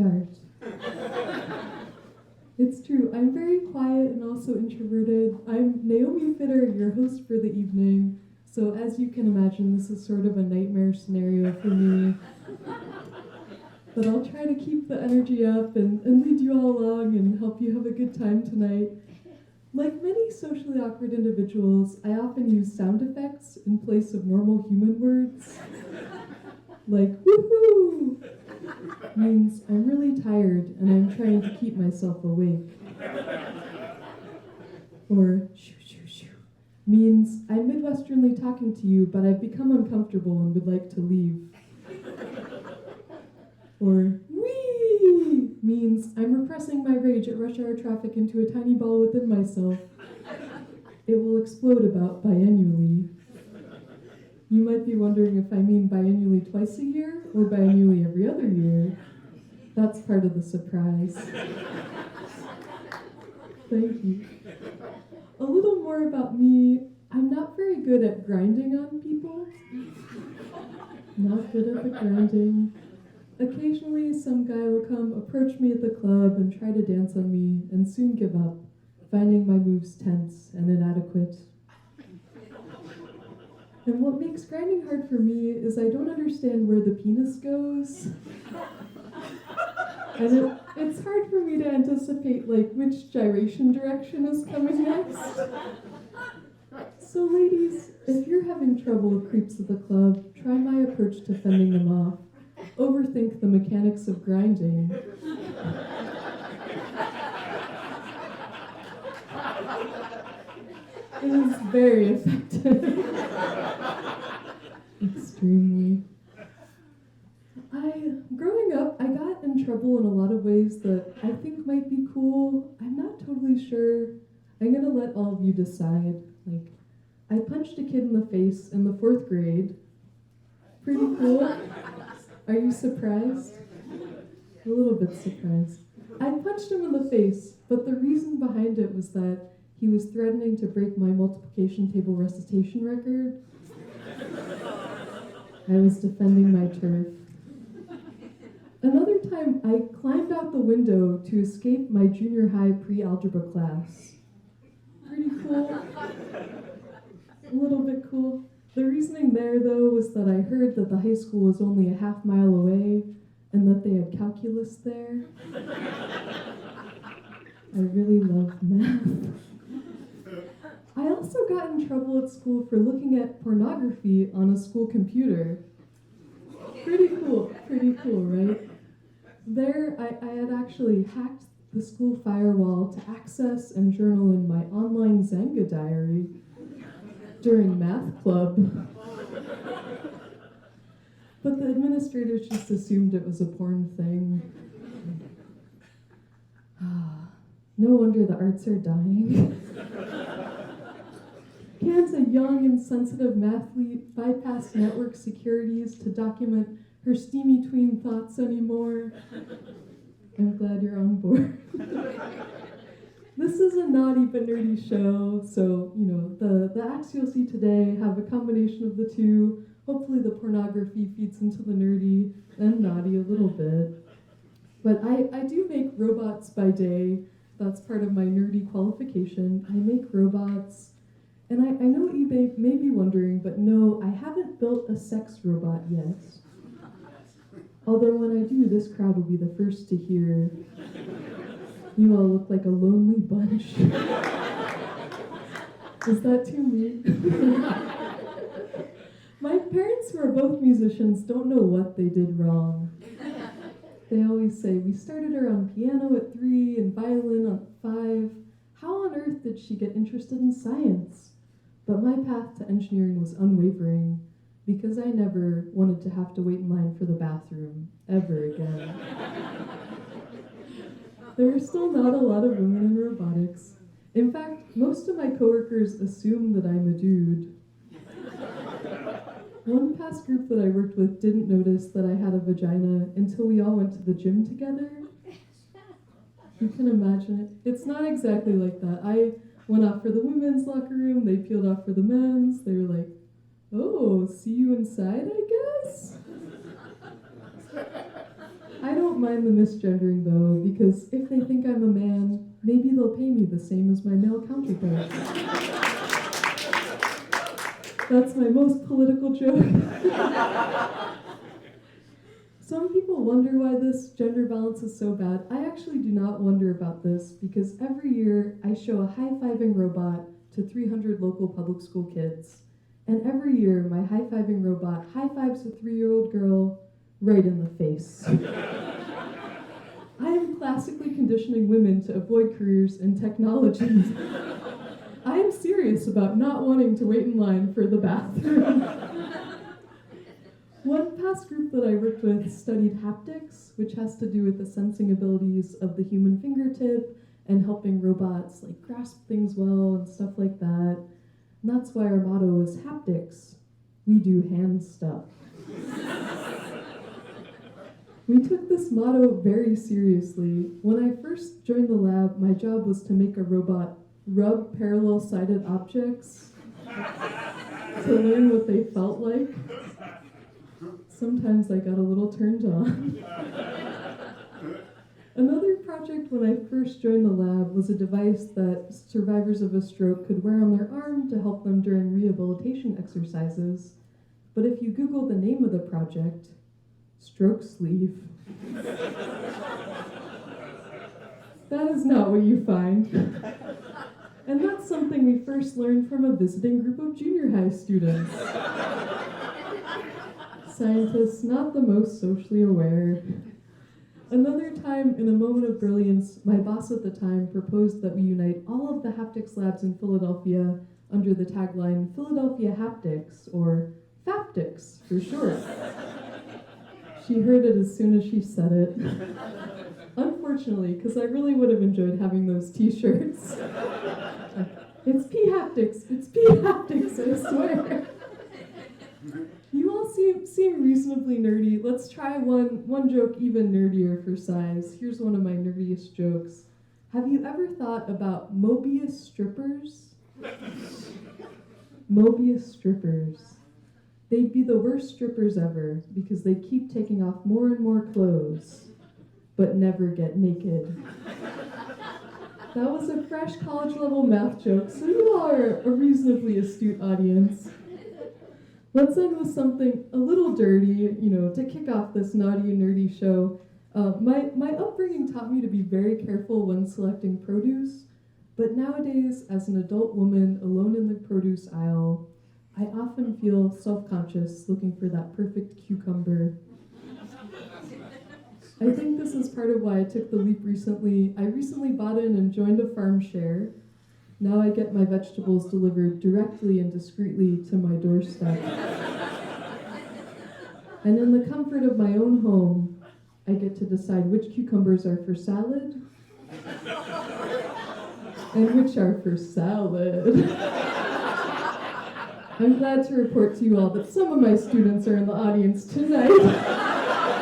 start. It's true, I'm very quiet and also introverted. I'm Naomi, your host for the evening. So as you can imagine, this is sort of a nightmare scenario for me. But I'll try to keep the energy up and lead you all along and help you have a good time tonight. Like many socially awkward individuals, I often use sound effects in place of normal human words. Like, woohoo! Means I'm really tired and I'm trying to keep myself awake. Or shoo shoo shoo means I'm Midwesternly talking to you, but I've become uncomfortable and would like to leave. Or wee means I'm repressing my rage at rush hour traffic into a tiny ball within myself. It will explode about biannually. You might be wondering if I mean biannually twice a year or biannually every other year. That's part of the surprise. Thank you. A little more about me. I'm not very good at grinding on people. Not good at the grinding. Occasionally, some guy will come approach me at the club and try to dance on me and soon give up, finding my moves tense and inadequate. And what makes grinding hard for me is I don't understand where the penis goes. And it's hard for me to anticipate which gyration direction is coming next. So ladies, if you're having trouble with creeps at the club, try my approach to fending them off. Overthink the mechanics of grinding. It is very effective. Extremely. Growing up, I got in trouble in a lot of ways that I think might be cool. I'm not totally sure. I'm gonna let all of you decide. I punched a kid in the face in the 4th grade. Pretty cool. Are you surprised? A little bit surprised. I punched him in the face, but the reason behind it was that he was threatening to break my multiplication table recitation record. I was defending my turf. Another time, I climbed out the window to escape my junior high pre-algebra class. Pretty cool. A little bit cool. The reasoning there, though, was that I heard that the high school was only a half mile away and that they had calculus there. I really love math. I also got in trouble at school for looking at pornography on a school computer. Pretty cool, right? There, I had actually hacked the school firewall to access and journal in my online Zanga diary during math club. But the administrators just assumed it was a porn thing. No wonder the arts are dying. Can't a young and sensitive mathlete bypass network securities to document her steamy tween thoughts anymore? I'm glad you're on board. This is a naughty but nerdy show, so, the acts you'll see today have a combination of the two. Hopefully the pornography feeds into the nerdy and naughty a little bit. But I do make robots by day. That's part of my nerdy qualification. I make robots. And I know you may be wondering, but no, I haven't built a sex robot yet. Although when I do, this crowd will be the first to hear. You all look like a lonely bunch. Is that too mean? My parents, who are both musicians, don't know what they did wrong. They always say, we started her on piano at 3 and violin at 5. How on earth did she get interested in science? But my path to engineering was unwavering because I never wanted to have to wait in line for the bathroom ever again. There are still not a lot of women in robotics. In fact, most of my coworkers assume that I'm a dude. One past group that I worked with didn't notice that I had a vagina until we all went to the gym together. You can imagine it. It's not exactly like that. I went off for the women's locker room, they peeled off for the men's. They were like, oh, see you inside, I guess? I don't mind the misgendering though, because if they think I'm a man, maybe they'll pay me the same as my male counterparts. That's my most political joke. Some people wonder why this gender balance is so bad. I actually do not wonder about this because every year I show a high-fiving robot to 300 local public school kids. And every year my high-fiving robot high-fives a 3-year-old girl right in the face. I am classically conditioning women to avoid careers in technology. I am serious about not wanting to wait in line for the bathroom. One past group that I worked with studied haptics, which has to do with the sensing abilities of the human fingertip and helping robots like grasp things well and stuff like that. And that's why our motto is haptics. We do hand stuff. We took this motto very seriously. When I first joined the lab, my job was to make a robot rub parallel-sided objects to learn what they felt like. Sometimes I got a little turned on. Another project when I first joined the lab was a device that survivors of a stroke could wear on their arm to help them during rehabilitation exercises. But if you Google the name of the project, stroke sleeve, that is not what you find. And that's something we first learned from a visiting group of junior high students. Scientists, not the most socially aware. Another time, in a moment of brilliance, my boss at the time proposed that we unite all of the haptics labs in Philadelphia under the tagline, Philadelphia Haptics, or Faptics for short. She heard it as soon as she said it. Unfortunately, because I really would have enjoyed having those t-shirts. It's P-Haptics, it's P-Haptics, I swear. You all seem reasonably nerdy. Let's try one joke even nerdier for size. Here's one of my nerdiest jokes. Have you ever thought about Mobius strippers? Mobius strippers. They'd be the worst strippers ever because they keep taking off more and more clothes, but never get naked. That was a fresh college-level math joke, so you all are a reasonably astute audience. Let's end with something a little dirty, to kick off this naughty and nerdy show. My upbringing taught me to be very careful when selecting produce, but nowadays, as an adult woman alone in the produce aisle, I often feel self-conscious looking for that perfect cucumber. I think this is part of why I took the leap recently. I recently bought in and joined a farm share. Now I get my vegetables delivered directly and discreetly to my doorstep. And in the comfort of my own home, I get to decide which cucumbers are for salad and which are for salad. I'm glad to report to you all that some of my students are in the audience tonight.